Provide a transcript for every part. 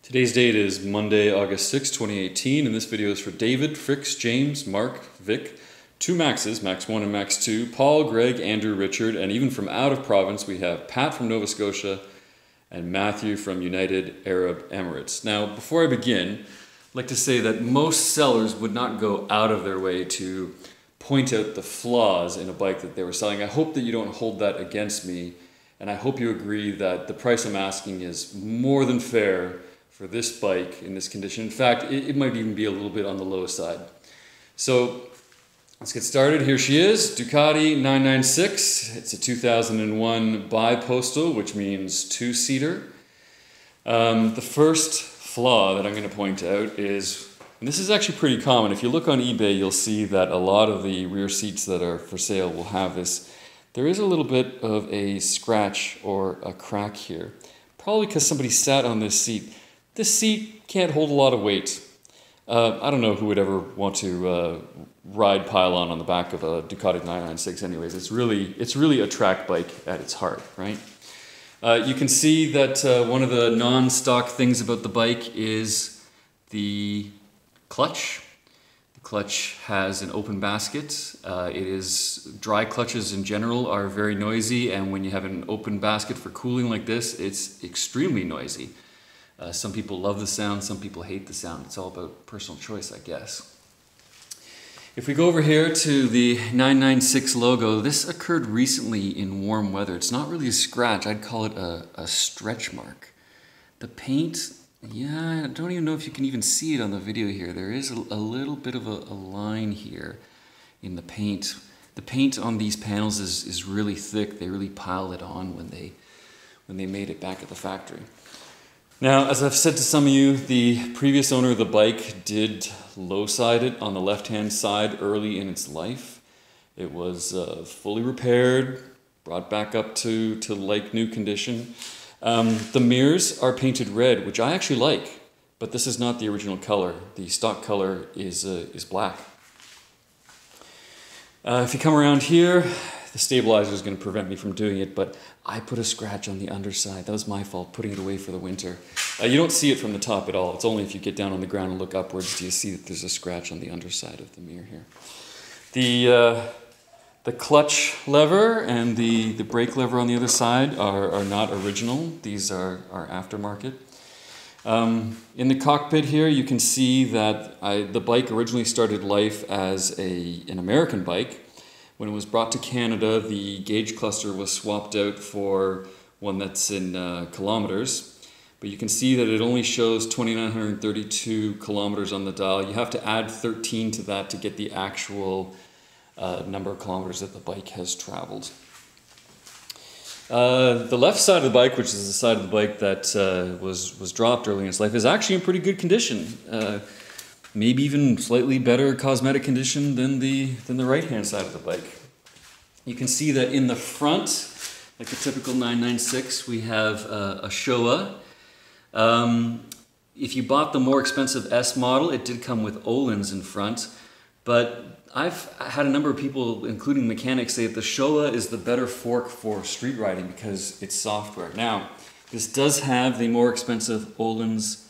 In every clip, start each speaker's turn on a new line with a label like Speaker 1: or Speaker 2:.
Speaker 1: Today's date is Monday, August 6, 2018, and this video is for David, Fricks, James, Mark, Vic, two Maxes, Max 1 and Max 2, Paul, Greg, Andrew, Richard, and even from out of province we have Pat from Nova Scotia and Matthew from United Arab Emirates. Now, before I begin, I'd like to say that most sellers would not go out of their way to point out the flaws in a bike that they were selling. I hope that you don't hold that against me, and I hope you agree that the price I'm asking is more than fair for this bike in this condition. In fact, it might even be a little bit on the low side. So let's get started. Here she is, Ducati 996. It's a 2001 bi-postal, which means two-seater. The first flaw that I'm going to point out is, and this is actually pretty common, if you look on eBay, you'll see that a lot of the rear seats that are for sale will have this. There is a little bit of a scratch or a crack here, probably because somebody sat on this seat. This seat can't hold a lot of weight. I don't know who would ever want to ride pylon on the back of a Ducati 996 anyways. It's really a track bike at its heart, right? You can see that one of the non-stock things about the bike is the clutch. The clutch has an open basket. Dry clutches in general are very noisy, and when you have an open basket for cooling like this, it's extremely noisy. Some people love the sound, some people hate the sound. It's all about personal choice, I guess. If we go over here to the 996 logo, this occurred recently in warm weather. It's not really a scratch, I'd call it a stretch mark. The paint, yeah, I don't even know if you can even see it on the video here. There is a little bit of a line here in the paint. The paint on these panels is really thick. They really piled it on when they made it back at the factory. Now, as I've said to some of you, the previous owner of the bike did low-side it on the left-hand side early in its life. It was fully repaired, brought back up to like new condition. The mirrors are painted red, which I actually like, but this is not the original color. The stock color is black. If you come around here, the stabilizer is going to prevent me from doing it, but I put a scratch on the underside. That was my fault, putting it away for the winter. You don't see it from the top at all. It's only if you get down on the ground and look upwards do you see that there's a scratch on the underside of the mirror here. The clutch lever and the brake lever on the other side are not original. These are aftermarket. In the cockpit here, you can see that the bike originally started life as an American bike. When it was brought to Canada, the gauge cluster was swapped out for one that's in kilometers. But you can see that it only shows 2,932 kilometers on the dial. You have to add 13 to that to get the actual number of kilometers that the bike has traveled. The left side of the bike, which is the side of the bike that was dropped early in its life, is actually in pretty good condition. Maybe even slightly better cosmetic condition than the right-hand side of the bike. You can see that in the front, like a typical 996, we have a Showa. If you bought the more expensive S model, it did come with Öhlins in front, but I've had a number of people, including mechanics, say that the Showa is the better fork for street riding because it's software. Now, this does have the more expensive Öhlins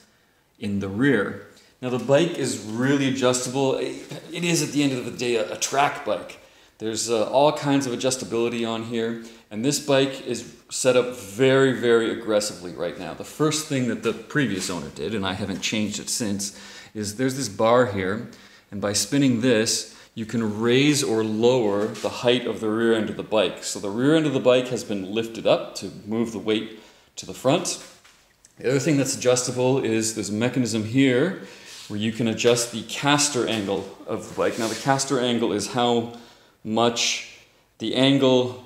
Speaker 1: in the rear. Now the bike is really adjustable. It is at the end of the day a track bike. There's all kinds of adjustability on here, and this bike is set up very, very aggressively right now. The first thing that the previous owner did, and I haven't changed it since, is there's this bar here, and by spinning this, you can raise or lower the height of the rear end of the bike. So the rear end of the bike has been lifted up to move the weight to the front. The other thing that's adjustable is there's a mechanism here where you can adjust the caster angle of the bike. Now the caster angle is how much the angle,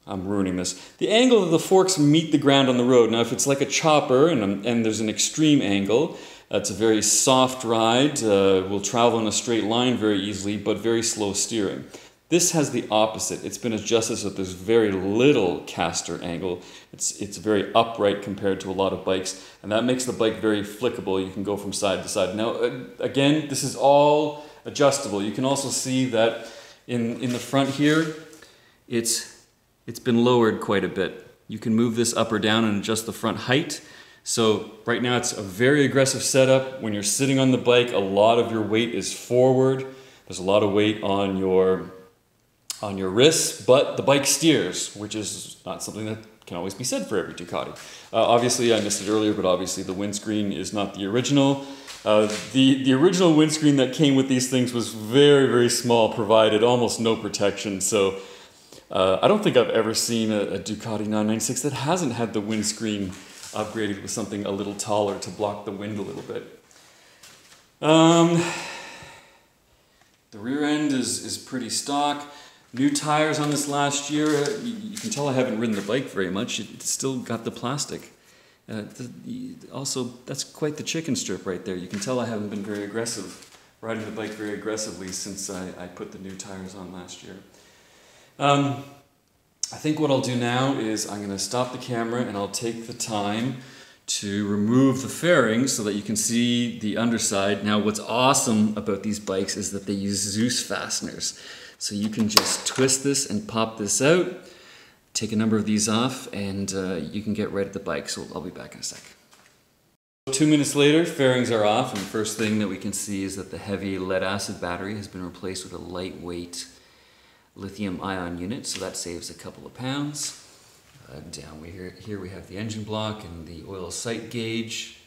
Speaker 1: I'm ruining this, the angle of the forks meet the ground on the road. Now if it's like a chopper and there's an extreme angle, it's a very soft ride, will travel in a straight line very easily, but very slow steering. This has the opposite. It's been adjusted so that there's very little caster angle. It's very upright compared to a lot of bikes, and that makes the bike very flickable. You can go from side to side. Now, again, this is all adjustable. You can also see that in the front here, it's been lowered quite a bit. You can move this up or down and adjust the front height. So right now it's a very aggressive setup. When you're sitting on the bike, a lot of your weight is forward. There's a lot of weight on your wrists, but the bike steers, which is not something that can always be said for every Ducati. Obviously, I missed it earlier, but obviously the windscreen is not the original. The original windscreen that came with these things was very, very small, provided almost no protection. So I don't think I've ever seen a Ducati 996 that hasn't had the windscreen upgraded with something a little taller to block the wind a little bit. The rear end is pretty stock. New tires on this last year. You can tell I haven't ridden the bike very much. It's still got the plastic. Also, that's quite the chicken strip right there. You can tell I haven't been very aggressive, riding the bike very aggressively since I put the new tires on last year. I think what I'll do now is I'm going to stop the camera and I'll take the time to remove the fairing so that you can see the underside. Now what's awesome about these bikes is that they use Zeus fasteners. So you can just twist this and pop this out, take a number of these off, and you can get right at the bike. So I'll be back in a sec. 2 minutes later, fairings are off, and the first thing that we can see is that the heavy lead-acid battery has been replaced with a lightweight lithium-ion unit, so that saves a couple of pounds. Down here we have the engine block and the oil sight gauge.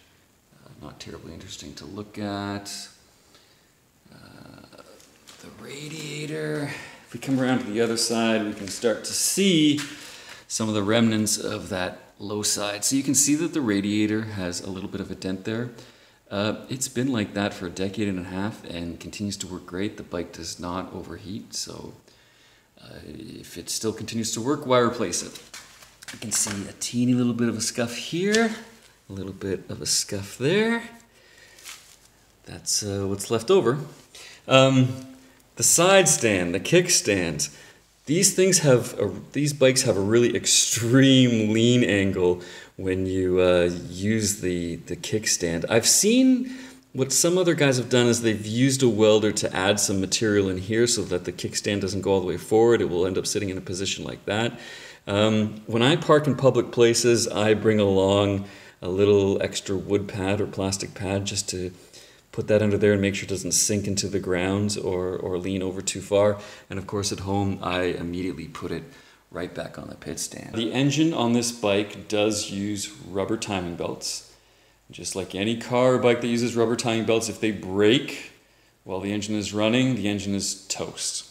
Speaker 1: Not terribly interesting to look at. The radiator. If we come around to the other side, we can start to see some of the remnants of that low side. So you can see that the radiator has a little bit of a dent there. It's been like that for a decade and a half and continues to work great. The bike does not overheat, so if it still continues to work, why replace it? You can see a teeny little bit of a scuff here, a little bit of a scuff there. That's what's left over. The side stand, the kickstand, these bikes have a really extreme lean angle when you use the kickstand. I've seen what some other guys have done is they've used a welder to add some material in here so that the kickstand doesn't go all the way forward. It will end up sitting in a position like that. When I park in public places, I bring along a little extra wood pad or plastic pad just to put that under there and make sure it doesn't sink into the ground or lean over too far. And of course at home, I immediately put it right back on the pit stand. The engine on this bike does use rubber timing belts. Just like any car or bike that uses rubber timing belts, if they break while the engine is running, the engine is toast.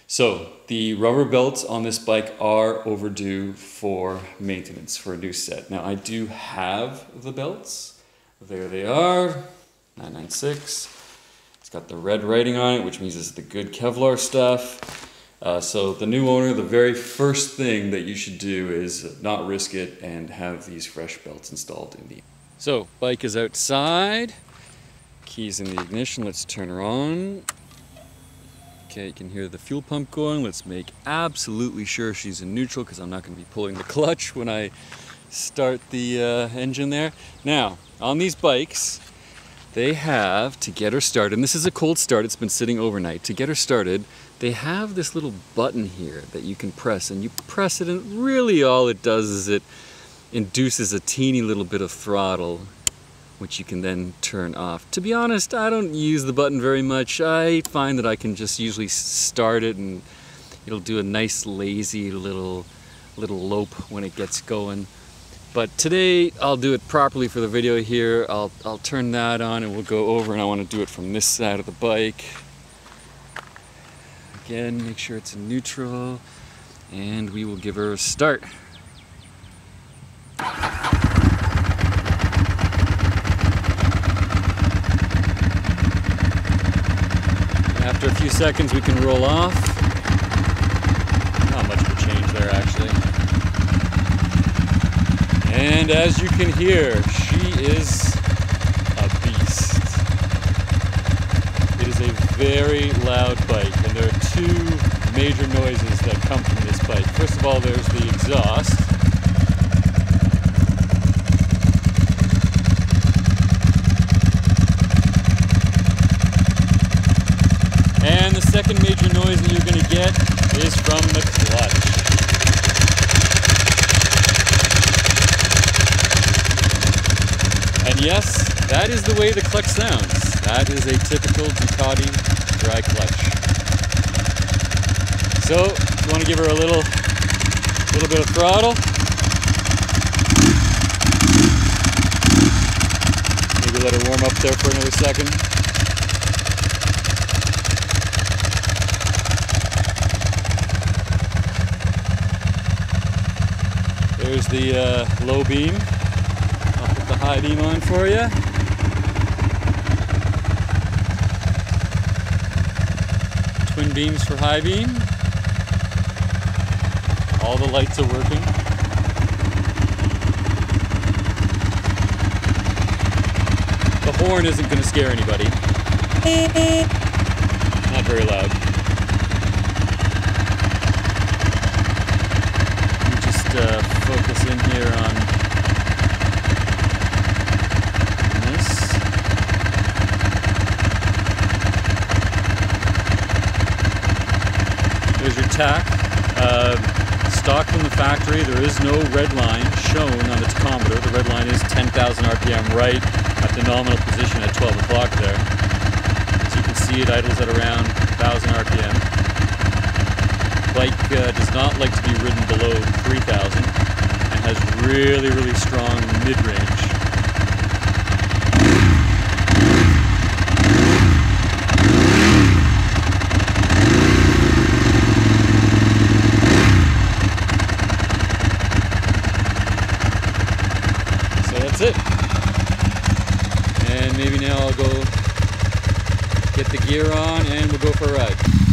Speaker 1: So the rubber belts on this bike are overdue for maintenance, for a new set. Now I do have the belts. There they are, 996. It's got the red writing on it, which means it's the good Kevlar stuff. So the new owner, the very first thing that you should do is not risk it and have these fresh belts installed in the... So, bike is outside, keys in the ignition, let's turn her on. Okay, you can hear the fuel pump going. Let's make absolutely sure she's in neutral because I'm not going to be pulling the clutch when I start the engine there. Now, on these bikes, they have, to get her started, and this is a cold start, it's been sitting overnight. To get her started, they have this little button here that you can press, and you press it and really all it does is it induces a teeny little bit of throttle, which you can then turn off. To be honest, I don't use the button very much. I find that I can just usually start it and it'll do a nice lazy little lope when it gets going. But today I'll do it properly for the video here. I'll turn that on and we'll go over, and I want to do it from this side of the bike. Again, make sure it's in neutral and we will give her a start. After a few seconds we can roll off. Not much of a change there actually. And as you can hear, she is a beast. It is a very loud bike, and there are two major noises that come from this bike. First of all, there's the exhaust. And the second major noise that you're going to get is from the clutch. And yes, that is the way the clutch sounds. That is a typical Ducati dry clutch. So, you want to give her a little bit of throttle. Maybe let her warm up there for another second. There's the low beam. I'll put the high beam on for you. Twin beams for high beam. All the lights are working. The horn isn't going to scare anybody. Not very loud. Let me just focus in here on this. There's your tack. Stock from the factory, there is no red line shown on the tachometer. The red line is 10,000 RPM right at the nominal position at 12 o'clock there. As you can see, it idles at around 1,000 RPM. Bike does not like to be ridden below 3,000 and has really, really strong mid-range. That's it. And maybe now I'll go get the gear on and we'll go for a ride.